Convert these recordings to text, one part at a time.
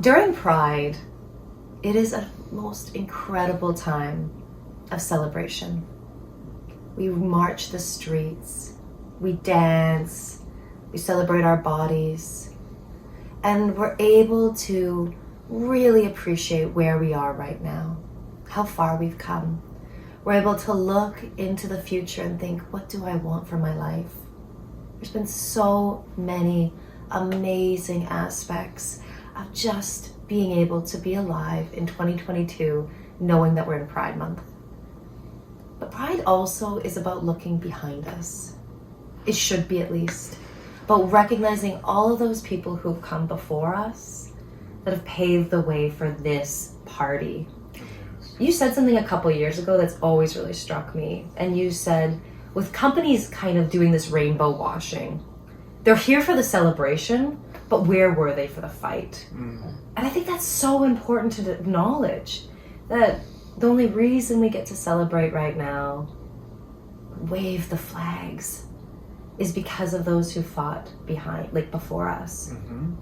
During Pride, it is a most incredible time of celebration. We march the streets, we dance, we celebrate our bodies, and we're able to really appreciate where we are right now, how far we've come. We're able to look into the future and think, what do I want for my life? There's been so many amazing aspects of just being able to be alive in 2022, knowing that we're in Pride Month. But Pride also is about looking behind us. It should be, at least. But recognizing all of those people who've come before us that have paved the way for this party. You said something a couple years ago that's always really struck me. And you said, with companies kind of doing this rainbow washing, they're here for the celebration, but where were they for the fight? Mm-hmm. And I think that's so important to acknowledge, that the only reason we get to celebrate right now, wave the flags, is because of those who fought before us. Mm-hmm.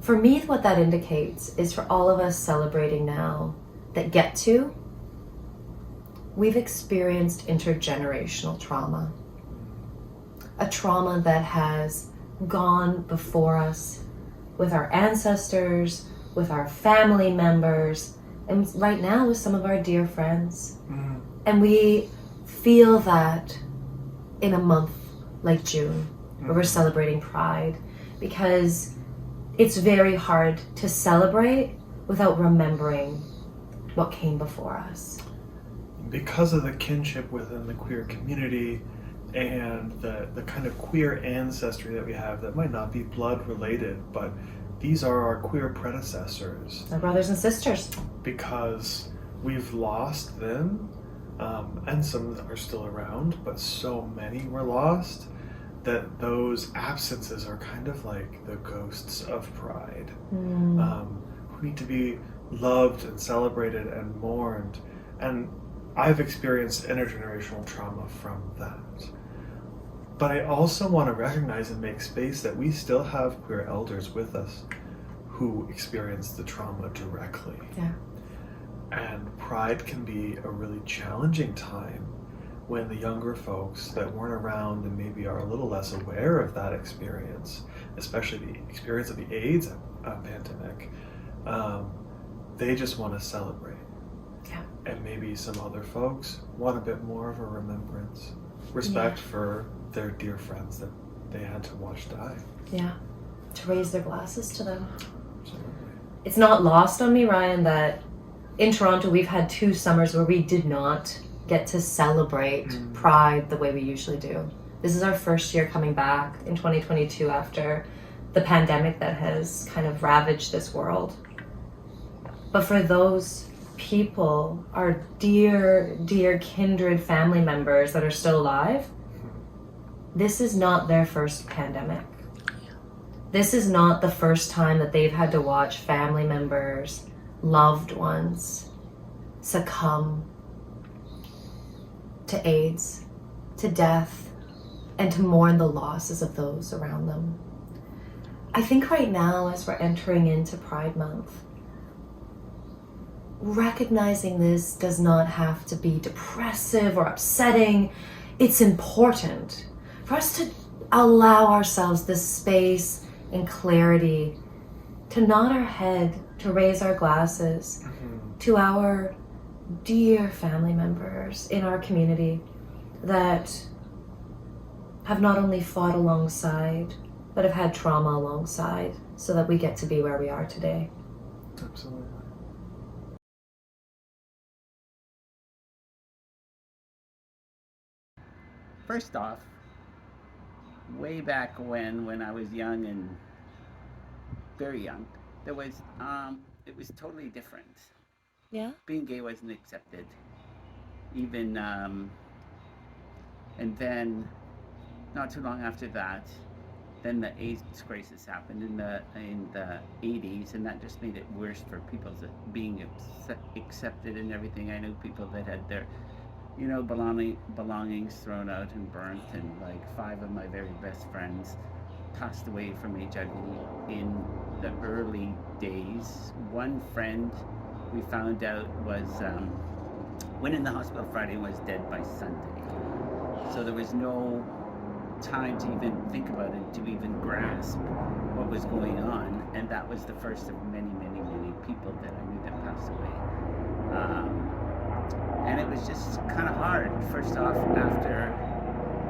For me, what that indicates is for all of us celebrating now we've experienced intergenerational trauma. A trauma that has gone before us with our ancestors, with our family members, and right now with some of our dear friends. Mm. And we feel that in a month like June, where we're celebrating Pride, because it's very hard to celebrate without remembering what came before us. Because of the kinship within the queer community and the kind of queer ancestry that we have that might not be blood related, but these are our queer predecessors. Our brothers and sisters. Because we've lost them, and some are still around, but so many were lost that those absences are kind of like the ghosts of Pride, who need to be loved and celebrated and mourned. And I've experienced intergenerational trauma from that. But I also want to recognize and make space that we still have queer elders with us who experience the trauma directly. Yeah. And Pride can be a really challenging time when the younger folks that weren't around and maybe are a little less aware of that experience, especially the experience of the AIDS pandemic, they just want to celebrate. Yeah. And maybe some other folks want a bit more of a remembrance, respect for their dear friends that they had to watch die. Yeah, to raise their glasses to them. Absolutely. It's not lost on me, Ryan, that in Toronto we've had 2 summers where we did not get to celebrate Pride the way we usually do. This is our first year coming back in 2022 after the pandemic that has kind of ravaged this world. But for those people, our dear, dear kindred family members that are still alive, this is not their first pandemic. This is not the first time that they've had to watch family members, loved ones, succumb to AIDS, to death, and to mourn the losses of those around them. I think right now, as we're entering into Pride Month, recognizing this does not have to be depressive or upsetting. It's important for us to allow ourselves the space and clarity to nod our head, to raise our glasses to our dear family members in our community that have not only fought alongside, but have had trauma alongside, so that we get to be where we are today. Absolutely. First off, way back when I was young and very young, there was it was totally different. Yeah. Being gay wasn't accepted. Even and then not too long after that, then the AIDS crisis happened in the 80s, and that just made it worse for people being accepted and everything. I knew people that had their belongings thrown out and burnt, and like 5 of my very best friends passed away from HIV in the early days. One friend we found out went in the hospital Friday and was dead by Sunday. So there was no time to even think about it, to even grasp what was going on. And that was the first of many, many, many people that I knew that passed away. And it was just kind of hard. First off, after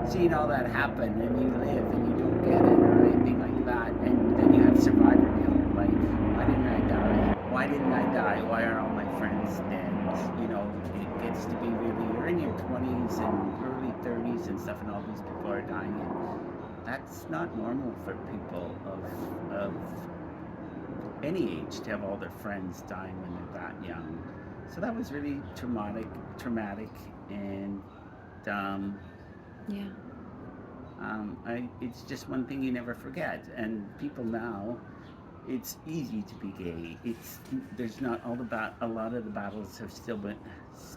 seeing all that happen, and you live and you don't get it or anything like that, and then you have survivor guilt, like, why didn't I die? Why didn't I die? Why are all my friends dead? You know, it gets to be really, you're in your 20s and early 30s and stuff, and all these people are dying. And that's not normal for people of any age to have all their friends dying when they're that young. So that was really traumatic, and Yeah. it's just one thing you never forget. And people now, it's easy to be gay. There's not a lot of the battles have still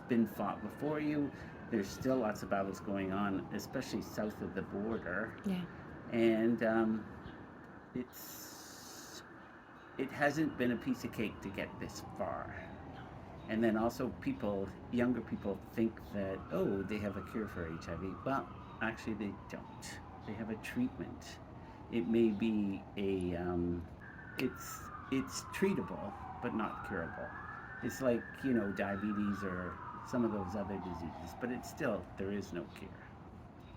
been fought before you. There's still lots of battles going on, especially south of the border. Yeah. And it hasn't been a piece of cake to get this far. And then also younger people think that, oh, they have a cure for HIV. Well, actually they don't. They have a treatment. It may be it's treatable, but not curable. It's like, diabetes or some of those other diseases, but there is no cure.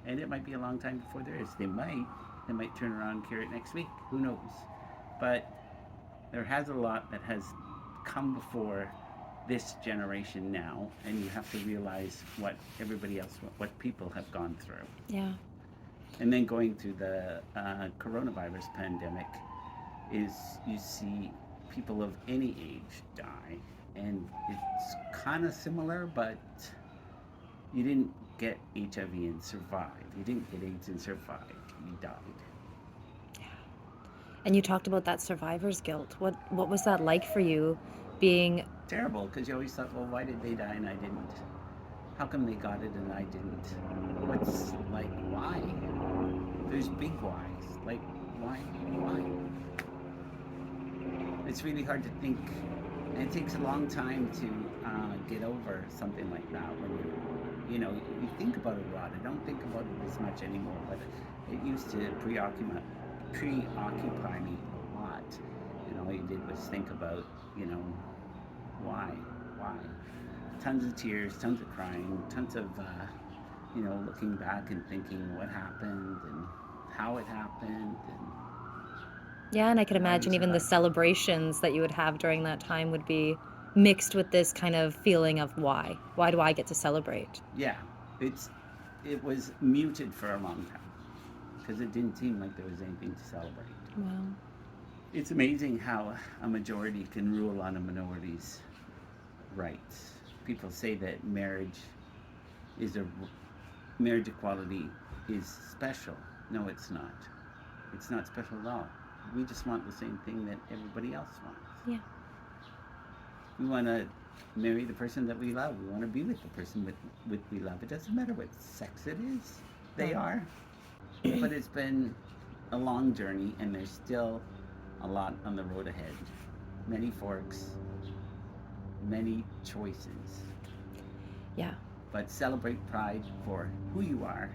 And it might be a long time before there is. They might turn around and cure it next week. Who knows? But there has a lot that has come before this generation now, and you have to realize what what people have gone through. Yeah. And then going through the coronavirus pandemic is you see people of any age die, and it's kind of similar, but you didn't get HIV and survive. You didn't get AIDS and survive. You died. Yeah. And you talked about that survivor's guilt. What was that like for you, being terrible? Because you always thought, well, why did they die and I didn't? How come they got it and I didn't? What's like, why? There's big whys. Like, why? It's really hard to think, and it takes a long time to get over something like that. When you think about it a lot. I don't think about it as much anymore, but it used to preoccupy me a lot. And all you did was think about, why? Tons of tears, tons of crying, tons of, looking back and thinking what happened and how it happened. Yeah, and I could imagine even the celebrations that you would have during that time would be mixed with this kind of feeling of why? Why do I get to celebrate? Yeah, it was muted for a long time because it didn't seem like there was anything to celebrate. Wow. It's amazing how a majority can rule on a minority's rights. People say that marriage equality is special. No, it's not. It's not special at all. We just want the same thing that everybody else wants. Yeah. We want to marry the person that we love. We want to be with the person we love. It doesn't matter what sex it is. They are. But it's been a long journey, and there's still a lot on the road ahead. Many forks, many choices. Yeah. But celebrate Pride for who you are,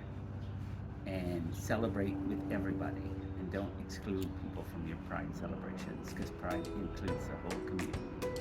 and celebrate with everybody. And don't exclude people from your Pride celebrations, because Pride includes the whole community.